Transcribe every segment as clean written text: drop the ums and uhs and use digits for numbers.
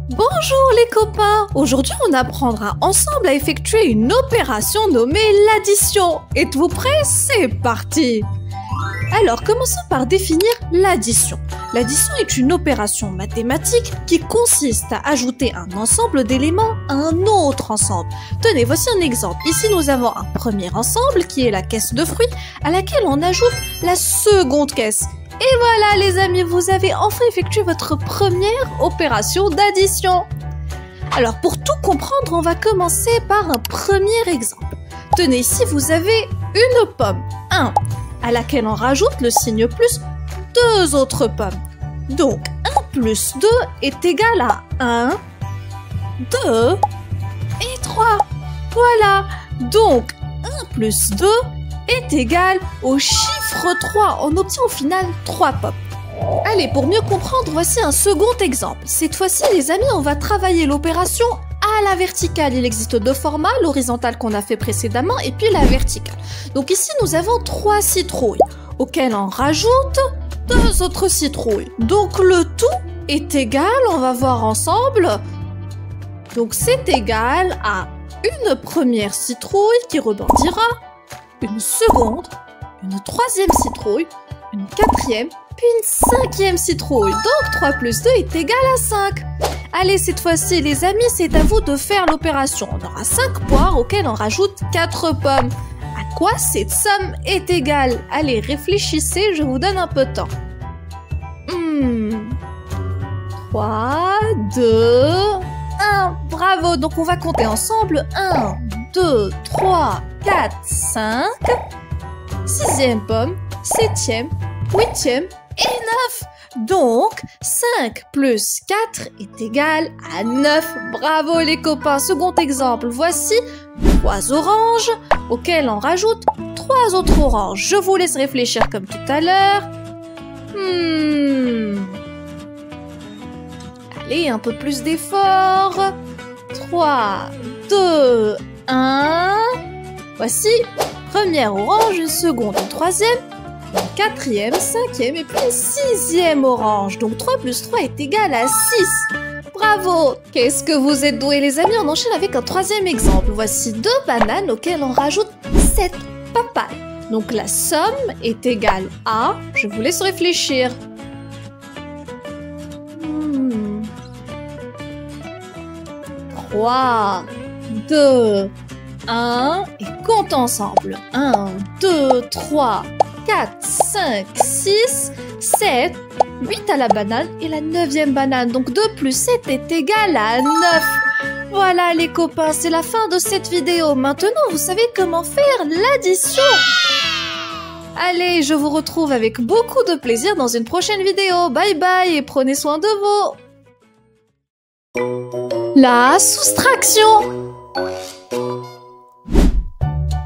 Bonjour les copains! Aujourd'hui on apprendra ensemble à effectuer une opération nommée l'addition. Êtes-vous prêts? C'est parti! Alors commençons par définir l'addition. L'addition est une opération mathématique qui consiste à ajouter un ensemble d'éléments à un autre ensemble. Tenez, voici un exemple. Ici nous avons un premier ensemble qui est la caisse de fruits à laquelle on ajoute la seconde caisse. Et voilà les amis, vous avez enfin effectué votre première opération d'addition. Alors pour tout comprendre, on va commencer par un premier exemple. Tenez, ici vous avez une pomme, 1, à laquelle on rajoute le signe plus 2 autres pommes. Donc 1 plus 2 est égal à 1, 2 et 3. Voilà, donc 1 plus 2 est égal au chiffre 3. On obtient au final 3 pommes. Allez, pour mieux comprendre, voici un second exemple. Cette fois-ci, les amis, on va travailler l'opération à la verticale. Il existe deux formats, l'horizontale qu'on a fait précédemment et puis la verticale. Donc ici, nous avons 3 citrouilles, auxquelles on rajoute 2 autres citrouilles. Donc le tout est égal, on va voir ensemble. Donc c'est égal à une première citrouille qui rebondira, une seconde, une troisième citrouille, une quatrième, puis une cinquième citrouille. Donc 3 plus 2 est égal à 5. Allez, cette fois-ci, les amis, c'est à vous de faire l'opération. On aura 5 poires auxquelles on rajoute 4 pommes. À quoi cette somme est égale? Allez, réfléchissez, je vous donne un peu de temps. 3, 2, 1. Bravo, donc on va compter ensemble. 1, 2, 3, 4, 5, 6e pomme, 7e, 8e et 9. Donc, 5 plus 4 est égal à 9. Bravo les copains. Second exemple, voici 3 oranges auxquelles on rajoute 3 autres oranges. Je vous laisse réfléchir comme tout à l'heure. Allez, un peu plus d'effort. 3, 2, 1. Voici première orange, une seconde, une troisième, une quatrième, cinquième et puis une 6e orange. Donc 3 plus 3 est égal à 6. Bravo! Qu'est-ce que vous êtes doués les amis? On enchaîne avec un troisième exemple. Voici 2 bananes auxquelles on rajoute 7 papayes. Donc la somme est égale à... Je vous laisse réfléchir. 3, 2, 1 et compte ensemble. 1, 2, 3, 4, 5, 6, 7, 8 à la banane et la 9e banane. Donc 2 plus 7 est égal à 9. Voilà les copains, c'est la fin de cette vidéo. Maintenant, vous savez comment faire l'addition. Allez, je vous retrouve avec beaucoup de plaisir dans une prochaine vidéo. Bye bye et prenez soin de vous. La soustraction.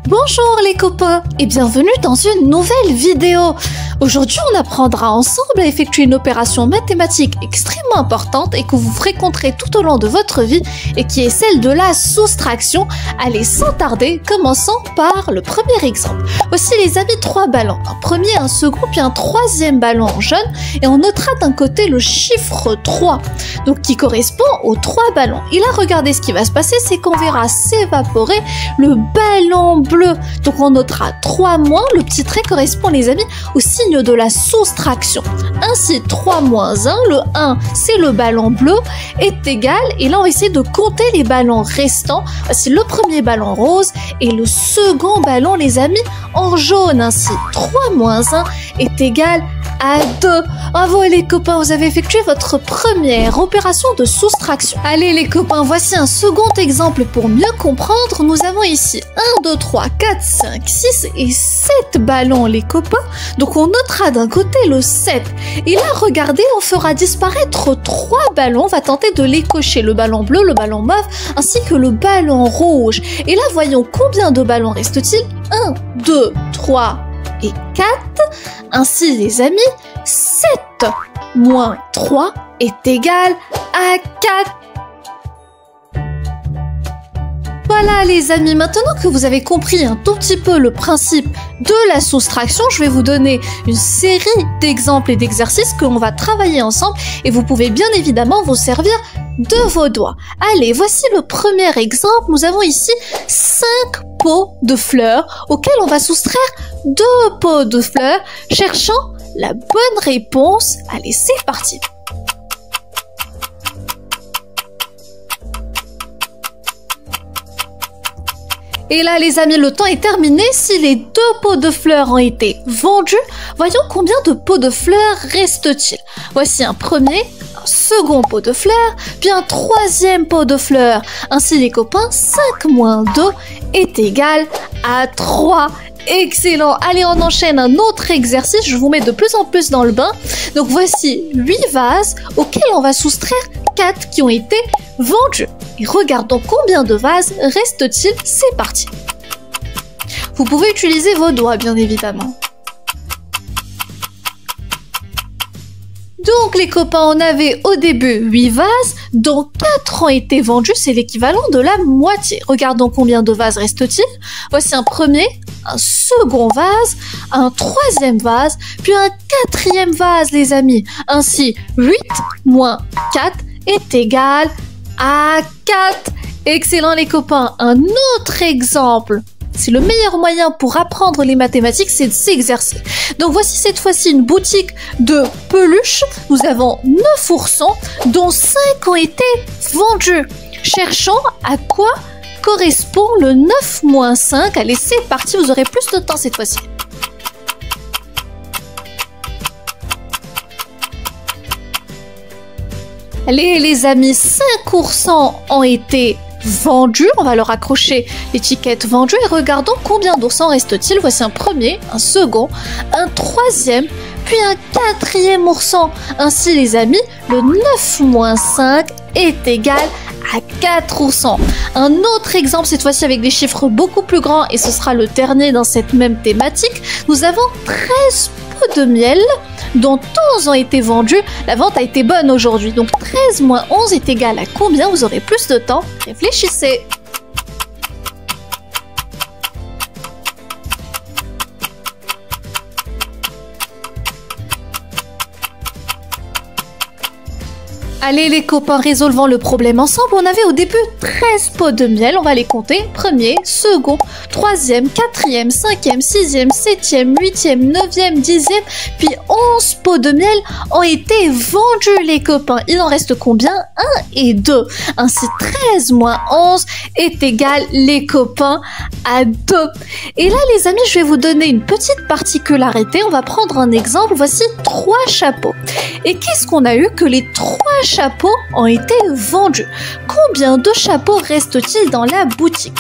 Bonjour les copains et bienvenue dans une nouvelle vidéo. Aujourd'hui, on apprendra ensemble à effectuer une opération mathématique extrêmement importante et que vous fréquenterez tout au long de votre vie et qui est celle de la soustraction. Allez, sans tarder, commençons par le premier exemple. Voici les amis 3 ballons. Un premier, un second, puis un 3e ballon en jaune et on notera d'un côté le chiffre 3, donc qui correspond aux 3 ballons. Et là, regardez ce qui va se passer, c'est qu'on verra s'évaporer le ballon bleu. Donc on notera 3 moins, le petit trait correspond les amis au signe de la soustraction. Ainsi 3 moins 1, le 1 c'est le ballon bleu, est égal, et là on va essayer de compter les ballons restants. Voici le premier ballon rose et le second ballon les amis en jaune. Ainsi 3 moins 1 est égal à 2. Bravo les copains, vous avez effectué votre première opération de soustraction. Allez les copains, voici un second exemple pour mieux comprendre. Nous avons ici 1, 2, 3, 4, 5, 6 et 7 ballons les copains. Donc on notera d'un côté le 7. Et là regardez, on fera disparaître 3 ballons. On va tenter de les cocher, le ballon bleu, le ballon mauve ainsi que le ballon rouge. Et là voyons combien de ballons reste-t-il? 1, 2, 3 et 4. Ainsi les amis, 7 moins 3 est égal à 4. Voilà les amis, maintenant que vous avez compris un tout petit peu le principe de la soustraction, je vais vous donner une série d'exemples et d'exercices que l'on va travailler ensemble et vous pouvez bien évidemment vous servir de vos doigts. Allez, voici le premier exemple. Nous avons ici 5 pots de fleurs auxquels on va soustraire 2 pots de fleurs, cherchant la bonne réponse. Allez, c'est parti. Et là, les amis, le temps est terminé. Si les 2 pots de fleurs ont été vendus, voyons combien de pots de fleurs reste-t-il. Voici un premier, un second pot de fleurs, puis un troisième pot de fleurs. Ainsi, les copains, 5 moins 2 est égal à 3. Excellent. Allez, on enchaîne un autre exercice. Je vous mets de plus en plus dans le bain. Donc, voici 8 vases auxquels on va soustraire 4 qui ont été vendus. Et regardons combien de vases reste-t-il. C'est parti. Vous pouvez utiliser vos doigts, bien évidemment. Donc les copains, on avait au début 8 vases, dont 4 ont été vendus, c'est l'équivalent de la moitié. Regardons combien de vases reste-t-il. Voici un premier, un second vase, un troisième vase, puis un quatrième vase, les amis. Ainsi, 8 moins 4 est égal à 4. Excellent les copains. Un autre exemple. C'est le meilleur moyen pour apprendre les mathématiques, c'est de s'exercer. Donc voici cette fois-ci une boutique de peluches. Nous avons 9 oursons, dont 5 ont été vendus. Cherchons à quoi correspond le 9 moins 5. Allez, c'est parti, vous aurez plus de temps cette fois-ci. Allez les amis, 5 oursons ont été vendus. On va leur accrocher l'étiquette vendue et regardons combien d'oursons reste-t-il. Voici un premier, un second, un troisième, puis un quatrième ourson. Ainsi les amis, le 9 moins 5 est égal à 4 oursons. Un autre exemple, cette fois-ci avec des chiffres beaucoup plus grands et ce sera le dernier dans cette même thématique. Nous avons 13 pots de miel dont 11 ont été vendus. La vente a été bonne aujourd'hui. Donc 13 moins 11 est égal à combien? Vous aurez plus de temps. Réfléchissez. Allez les copains, résolvons le problème ensemble. On avait au début 13 pots de miel, on va les compter. Premier, second, troisième, quatrième, cinquième, sixième, septième, huitième, neuvième, dixième, puis 11 pots de miel ont été vendus les copains. Il en reste combien? 1 et 2. Ainsi 13 moins 11 est égal les copains à 2. Et là les amis, je vais vous donner une petite particularité. On va prendre un exemple. Voici 3 chapeaux. Et qu'est-ce qu'on a eu? Que les 3 chapeaux ont été vendus. Combien de chapeaux reste-t-il dans la boutique?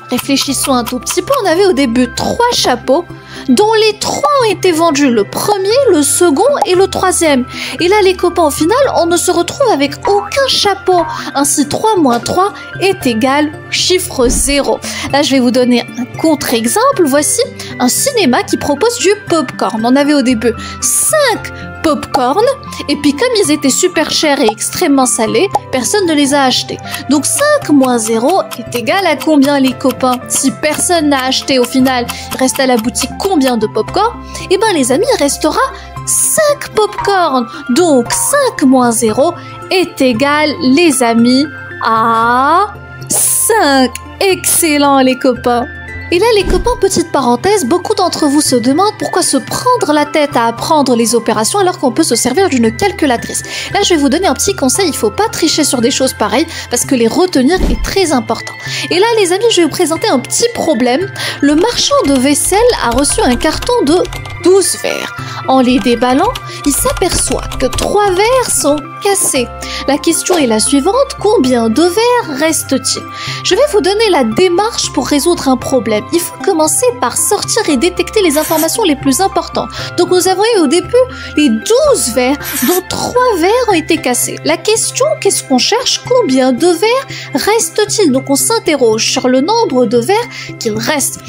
Réfléchissons un tout petit peu. On avait au début 3 chapeaux, dont les 3 ont été vendus. Le premier, le second et le troisième. Et là, les copains, au final, on ne se retrouve avec aucun chapeau. Ainsi, 3 moins 3 est égal chiffre 0. Là, je vais vous donner un contre-exemple. Voici un cinéma qui propose du popcorn. On avait au début 5 popcorn, et puis comme ils étaient super chers et extrêmement salés, personne ne les a achetés. Donc 5 moins 0 est égal à combien les copains? Si personne n'a acheté au final, il reste à la boutique combien de popcorn? Eh bien les amis, il restera 5 popcorn. Donc 5 moins 0 est égal les amis à 5. Excellent les copains. Et là les copains, petite parenthèse, beaucoup d'entre vous se demandent pourquoi se prendre la tête à apprendre les opérations alors qu'on peut se servir d'une calculatrice. Là je vais vous donner un petit conseil, il ne faut pas tricher sur des choses pareilles parce que les retenir est très important. Et là les amis, je vais vous présenter un petit problème. Le marchand de vaisselle a reçu un carton de 12 verres. En les déballant, il s'aperçoit que 3 verres sont cassés. La question est la suivante, combien de verres reste-t-il? Je vais vous donner la démarche pour résoudre un problème. Il faut commencer par sortir et détecter les informations les plus importantes. Donc nous avons eu au début les 12 verres, dont 3 verres ont été cassés. La question, qu'est-ce qu'on cherche? Combien de verres reste-t-il? Donc on s'interroge sur le nombre de verres qu'il reste.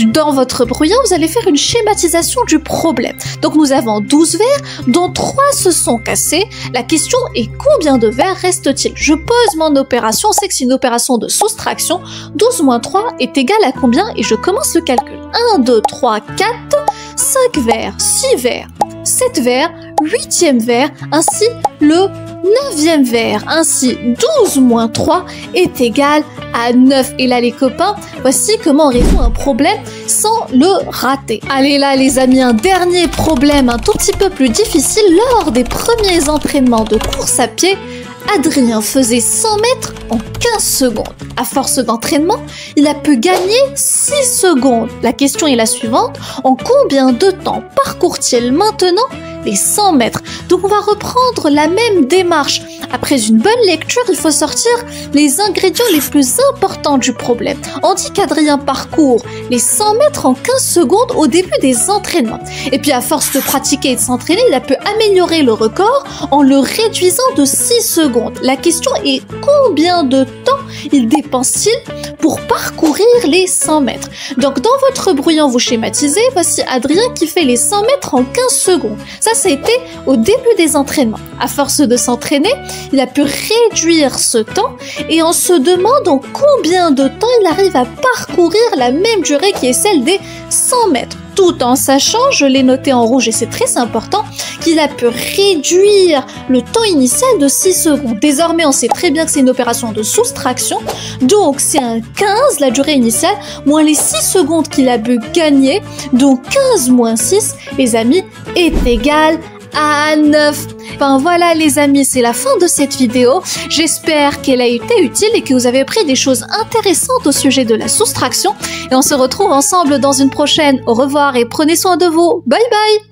Dans votre brouillon, vous allez faire une schématisation du problème. Donc nous avons 12 verres, dont 3 se sont cassés. La question est combien de verres reste-t-il? Je pose mon opération, on sait que c'est une opération de soustraction. 12 moins 3 est égal à combien? Et je commence le calcul. 1, 2, 3, 4, 5 verres, 6 verres, 7 verres, 8e verre, ainsi le 9e verre. Ainsi 12 moins 3 est égal à 9. Et là les copains, voici comment on résout un problème sans le rater. Allez là les amis, un dernier problème un tout petit peu plus difficile. Lors des premiers entraînements de course à pied, Adrien faisait 100 mètres en 15 secondes. À force d'entraînement, il a pu gagner 6 secondes. La question est la suivante, en combien de temps parcourt-il maintenant les 100 mètres? Donc on va reprendre la même démarche. Après une bonne lecture, il faut sortir les ingrédients les plus importants du problème. On dit qu'Adrien parcourt les 100 mètres en 15 secondes au début des entraînements. Et puis à force de pratiquer et de s'entraîner, il a pu améliorer le record en le réduisant de 6 secondes. La question est combien de temps il dépense-t-il pour parcourir les 100 mètres? Donc dans votre brouillon, vous schématisez, voici Adrien qui fait les 100 mètres en 15 secondes. Ça a été au début des entraînements. À force de s'entraîner, il a pu réduire ce temps et on se demande en combien de temps il arrive à parcourir la même durée qui est celle des 100 mètres. Tout en sachant, je l'ai noté en rouge et c'est très important, qu'il a pu réduire le temps initial de 6 secondes. Désormais, on sait très bien que c'est une opération de soustraction, donc c'est un 15, la durée initiale, moins les 6 secondes qu'il a pu gagner, donc 15 moins 6, les amis, est égal à 9. Ben voilà les amis, c'est la fin de cette vidéo. J'espère qu'elle a été utile et que vous avez appris des choses intéressantes au sujet de la soustraction. Et on se retrouve ensemble dans une prochaine. Au revoir et prenez soin de vous. Bye bye!